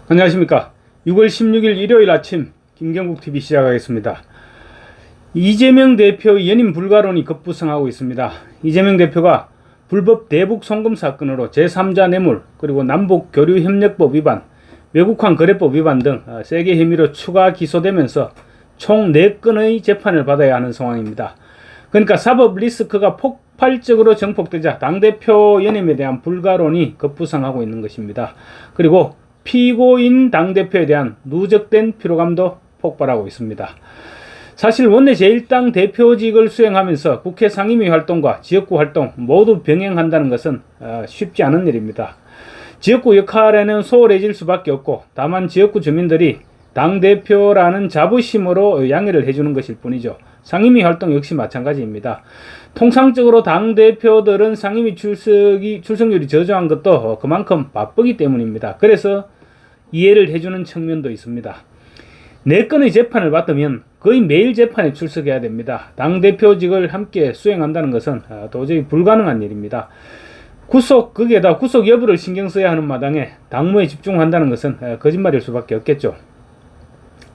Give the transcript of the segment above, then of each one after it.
안녕하십니까. 6월 16일 일요일 아침 김경국TV 시작하겠습니다. 이재명 대표 연임 불가론이 급부상하고 있습니다. 이재명 대표가 불법 대북 송금 사건으로 제3자 뇌물 그리고 남북교류협력법 위반, 외국환 거래법 위반 등 3개 혐의로 추가 기소되면서 총 4건의 재판을 받아야 하는 상황입니다. 그러니까 사법 리스크가 폭발적으로 증폭되자 당대표 연임에 대한 불가론이 급부상하고 있는 것입니다. 그리고 피고인 당대표에 대한 누적된 피로감도 폭발하고 있습니다. 사실 원내 제1당 대표직을 수행하면서 국회 상임위 활동과 지역구 활동 모두 병행한다는 것은 쉽지 않은 일입니다. 지역구 역할에는 소홀해질 수밖에 없고 다만 지역구 주민들이 당대표라는 자부심으로 양해를 해주는 것일 뿐이죠. 상임위 활동 역시 마찬가지입니다. 통상적으로 당대표들은 상임위 출석률이 저조한 것도 그만큼 바쁘기 때문입니다. 그래서 이해를 해주는 측면도 있습니다. 4건의 재판을 받으면 거의 매일 재판에 출석해야 됩니다. 당대표직을 함께 수행한다는 것은 도저히 불가능한 일입니다. 거기에다 구속 여부를 신경 써야 하는 마당에 당무에 집중한다는 것은 거짓말일 수밖에 없겠죠.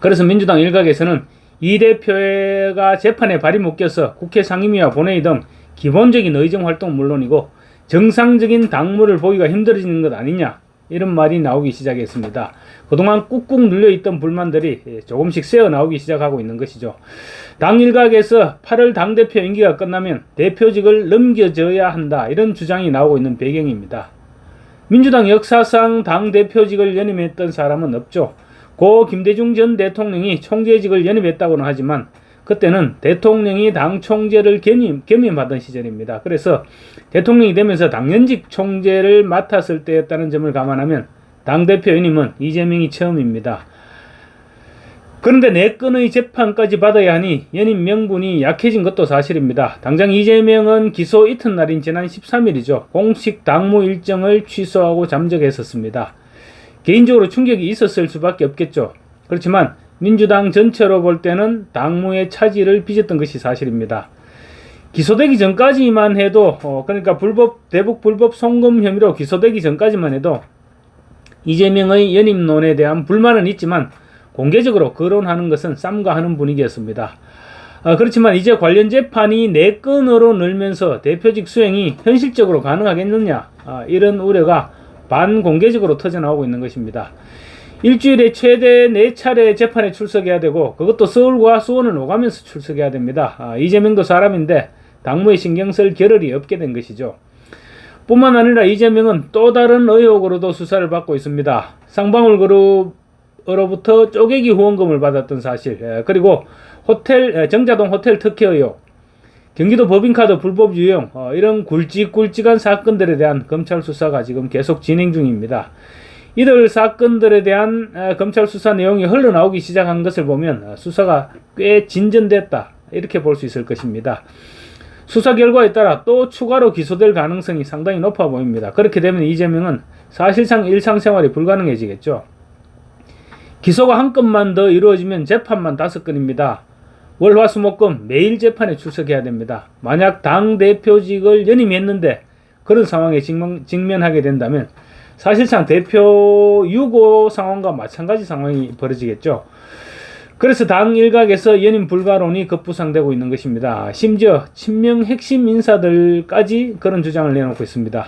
그래서 민주당 일각에서는 이 대표가 재판에 발이 묶여서 국회 상임위와 본회의 등 기본적인 의정 활동은 물론이고 정상적인 당무를 보기가 힘들어지는 것 아니냐, 이런 말이 나오기 시작했습니다. 그동안 꾹꾹 눌려있던 불만들이 조금씩 새어나오기 시작하고 있는 것이죠. 당 일각에서 8월 당대표 임기가 끝나면 대표직을 넘겨줘야 한다, 이런 주장이 나오고 있는 배경입니다. 민주당 역사상 당대표직을 연임했던 사람은 없죠. 고 김대중 전 대통령이 총재직을 연임했다고는 하지만 그때는 대통령이 당 총재를 겸임하던 시절입니다. 그래서 대통령이 되면서 당연직 총재를 맡았을 때였다는 점을 감안하면 당대표 연임은 이재명이 처음입니다. 그런데 4건의 재판까지 받아야 하니 연임 명분이 약해진 것도 사실입니다. 당장 이재명은 기소 이튿날인 지난 13일이죠. 공식 당무 일정을 취소하고 잠적했었습니다. 개인적으로 충격이 있었을 수밖에 없겠죠. 그렇지만 민주당 전체로 볼 때는 당무의 차질을 빚었던 것이 사실입니다. 기소되기 전까지만 해도 그러니까 대북 불법 송금 혐의로 기소되기 전까지만 해도 이재명의 연임론에 대한 불만은 있지만 공개적으로 거론하는 것은 삼가하는 분위기였습니다. 그렇지만 이제 관련 재판이 4건으로 늘면서 대표직 수행이 현실적으로 가능하겠느냐, 이런 우려가 반공개적으로 터져나오고 있는 것입니다. 일주일에 최대 4차례 재판에 출석해야 되고 그것도 서울과 수원을 오가면서 출석해야 됩니다. 이재명도 사람인데 당무에 신경 쓸 겨를이 없게 된 것이죠. 뿐만 아니라 이재명은 또 다른 의혹으로도 수사를 받고 있습니다. 쌍방울 그룹으로부터 쪼개기 후원금을 받았던 사실, 그리고 정자동 호텔 특혜 의혹, 경기도 법인카드 불법 유용, 이런 굵직굵직한 사건들에 대한 검찰 수사가 지금 계속 진행 중입니다. 이들 사건들에 대한 검찰 수사 내용이 흘러나오기 시작한 것을 보면 수사가 꽤 진전됐다, 이렇게 볼 수 있을 것입니다. 수사 결과에 따라 또 추가로 기소될 가능성이 상당히 높아 보입니다. 그렇게 되면 이재명은 사실상 일상생활이 불가능해지겠죠. 기소가 한 건만 더 이루어지면 재판만 5건입니다. 월, 화, 수, 목, 금 매일 재판에 출석해야 됩니다. 만약 당대표직을 연임했는데 그런 상황에 직면하게 된다면 사실상 대표 유고 상황과 마찬가지 상황이 벌어지겠죠. 그래서 당 일각에서 연임 불가론이 급부상되고 있는 것입니다. 심지어 친명 핵심 인사들까지 그런 주장을 내놓고 있습니다.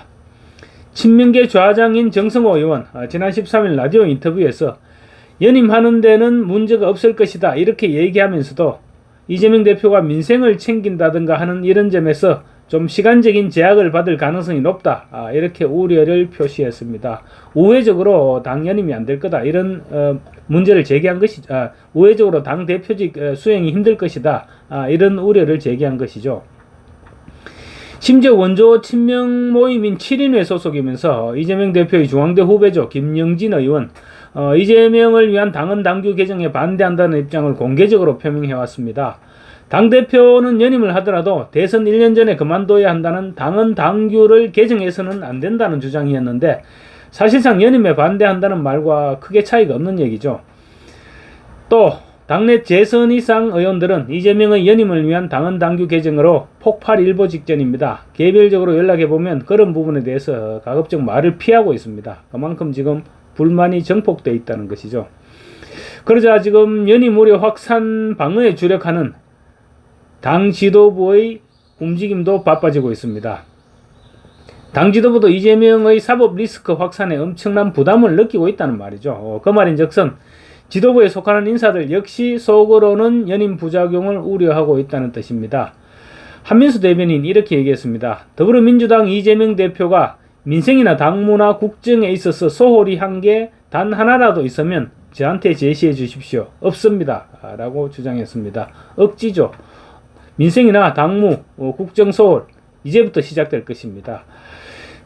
친명계 좌장인 정성호 의원, 지난 13일 라디오 인터뷰에서 연임하는 데는 문제가 없을 것이다, 이렇게 얘기하면서도 이재명 대표가 민생을 챙긴다든가 하는 이런 점에서 좀 시간적인 제약을 받을 가능성이 높다, 이렇게 우려를 표시했습니다. 우회적으로 당 연임이 안 될 거다, 이런 문제를 제기한 것이, 우회적으로 당 대표직 수행이 힘들 것이다, 이런 우려를 제기한 것이죠. 심지어 원조 친명 모임인 7인회 소속이면서 이재명 대표의 중앙대 후배죠, 김영진 의원, 이재명을 위한 당헌 당규 개정에 반대한다는 입장을 공개적으로 표명해왔습니다. 당대표는 연임을 하더라도 대선 1년 전에 그만둬야 한다는 당헌 당규를 개정해서는 안 된다는 주장이었는데 사실상 연임에 반대한다는 말과 크게 차이가 없는 얘기죠. 또 당내 재선이상 의원들은 이재명의 연임을 위한 당헌 당규 개정으로 폭발 일보 직전입니다. 개별적으로 연락해보면 그런 부분에 대해서 가급적 말을 피하고 있습니다. 그만큼 지금 불만이 정폭되어 있다는 것이죠. 그러자 지금 연임 우려 확산 방어에 주력하는 당 지도부의 움직임도 바빠지고 있습니다. 당 지도부도 이재명의 사법 리스크 확산에 엄청난 부담을 느끼고 있다는 말이죠. 그 말인즉슨 지도부에 속하는 인사들 역시 속으로는 연임 부작용을 우려하고 있다는 뜻입니다. 한민수 대변인 이렇게 얘기했습니다. 더불어민주당 이재명 대표가 민생이나 당무나 국정에 있어서 소홀히 한 게 단 하나라도 있으면 저한테 제시해 주십시오. 없습니다. 라고 주장했습니다. 억지죠. 민생이나 당무, 국정 소홀 이제부터 시작될 것입니다.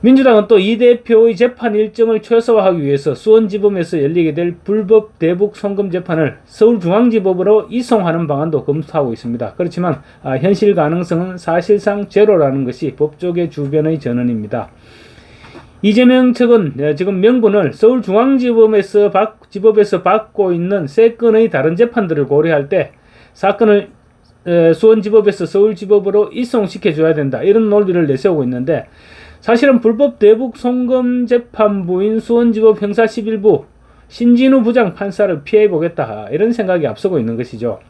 민주당은 또 이 대표의 재판 일정을 최소화하기 위해서 수원지법에서 열리게 될 불법 대북 송금 재판을 서울중앙지법으로 이송하는 방안도 검토하고 있습니다. 그렇지만 현실 가능성은 사실상 제로라는 것이 법조계 주변의 전언입니다. 이재명 측은 지금 명분을 서울중앙지법에서 받고 있는 세 건의 다른 재판들을 고려할 때 사건을 수원지법에서 서울지법으로 이송시켜줘야 된다, 이런 논리를 내세우고 있는데, 사실은 불법 대북 송금 재판부인 수원지법 형사 11부 신진우 부장판사를 피해보겠다, 이런 생각이 앞서고 있는 것이죠.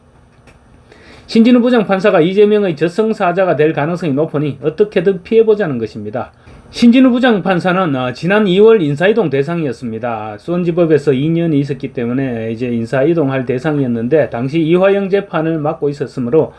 신진우 부장판사가 이재명의 저승사자가 될 가능성이 높으니 어떻게든 피해보자는 것입니다. 신진우 부장판사는 지난 2월 인사이동 대상이었습니다. 수원지법에서 2년이 있었기 때문에 이제 인사이동할 대상이었는데, 당시 이화영 재판을 맡고 있었으므로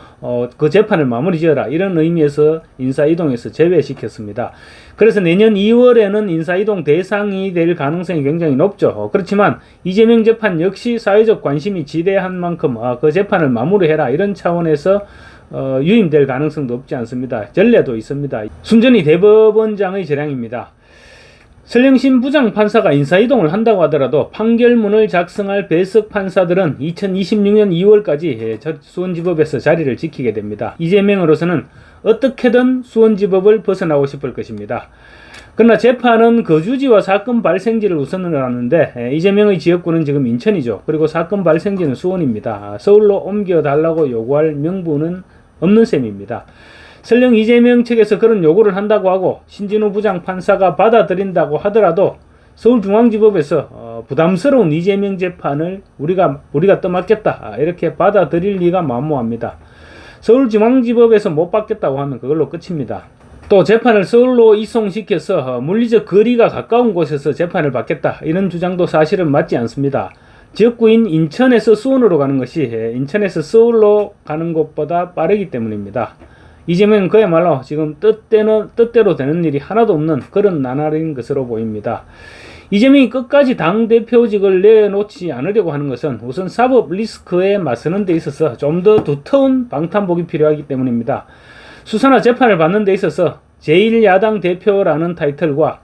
그 재판을 마무리 지어라, 이런 의미에서 인사이동에서 제외시켰습니다. 그래서 내년 2월에는 인사이동 대상이 될 가능성이 굉장히 높죠. 그렇지만 이재명 재판 역시 사회적 관심이 지대한 만큼 그 재판을 마무리해라, 이런 차원에서 유임될 가능성도 없지 않습니다. 전례도 있습니다. 순전히 대법원장의 재량입니다. 설령신 부장판사가 인사이동을 한다고 하더라도 판결문을 작성할 배석 판사들은 2026년 2월까지 수원지법에서 자리를 지키게 됩니다. 이재명으로서는 어떻게든 수원지법을 벗어나고 싶을 것입니다. 그러나 재판은 거주지와 사건 발생지를 우선으로 하는데, 이재명의 지역구는 지금 인천이죠. 그리고 사건 발생지는 수원입니다. 서울로 옮겨달라고 요구할 명분은 없는 셈입니다. 설령 이재명 측에서 그런 요구를 한다고 하고 신진우 부장판사가 받아들인다고 하더라도 서울중앙지법에서 부담스러운 이재명 재판을 우리가 떠맡겠다, 이렇게 받아들일 리가 만무합니다. 서울중앙지법에서 못 받겠다고 하면 그걸로 끝입니다. 또 재판을 서울로 이송시켜서 물리적 거리가 가까운 곳에서 재판을 받겠다, 이런 주장도 사실은 맞지 않습니다. 지역구인 인천에서 수원으로 가는 것이 인천에서 서울로 가는 것보다 빠르기 때문입니다. 이재명은 그야말로 지금 뜻대로 되는 일이 하나도 없는 그런 나날인 것으로 보입니다. 이재명이 끝까지 당대표직을 내놓지 않으려고 하는 것은 우선 사법 리스크에 맞서는 데 있어서 좀 더 두터운 방탄복이 필요하기 때문입니다. 수사나 재판을 받는 데 있어서 제1야당 대표라는 타이틀과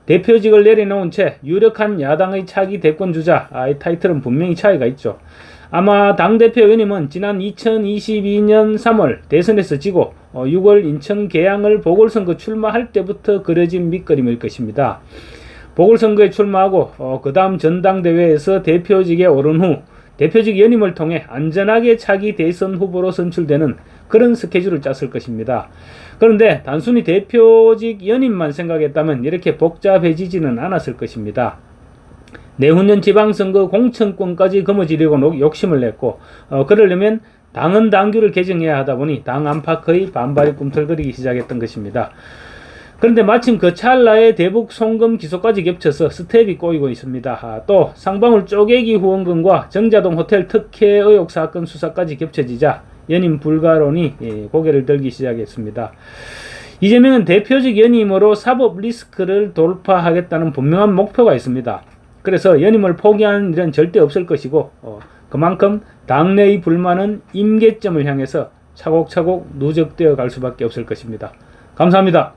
대표직을 내려놓은 채 유력한 야당의 차기 대권주자, 이 타이틀은 분명히 차이가 있죠. 아마 당대표 연임은 지난 2022년 3월 대선에서 지고 6월 인천 계양을 보궐선거 출마할 때부터 그려진 밑그림일 것입니다. 보궐선거에 출마하고 그 다음 전당대회에서 대표직에 오른 후 대표직 연임을 통해 안전하게 차기 대선 후보로 선출되는 그런 스케줄을 짰을 것입니다. 그런데 단순히 대표직 연임만 생각했다면 이렇게 복잡해지지는 않았을 것입니다. 내후년 지방선거 공천권까지 거머쥐려고 욕심을 냈고, 그러려면 당헌 당규를 개정해야 하다 보니 당 안팎의 반발이 꿈틀거리기 시작했던 것입니다. 그런데 마침 그 찰나에 대북 송금 기소까지 겹쳐서 스텝이 꼬이고 있습니다. 또 상방울 쪼개기 후원금과 정자동 호텔 특혜 의혹 사건 수사까지 겹쳐지자 연임 불가론이 고개를 들기 시작했습니다. 이재명은 대표직 연임으로 사법 리스크를 돌파하겠다는 분명한 목표가 있습니다. 그래서 연임을 포기하는 일은 절대 없을 것이고, 그만큼 당내의 불만은 임계점을 향해서 차곡차곡 누적되어 갈 수밖에 없을 것입니다. 감사합니다.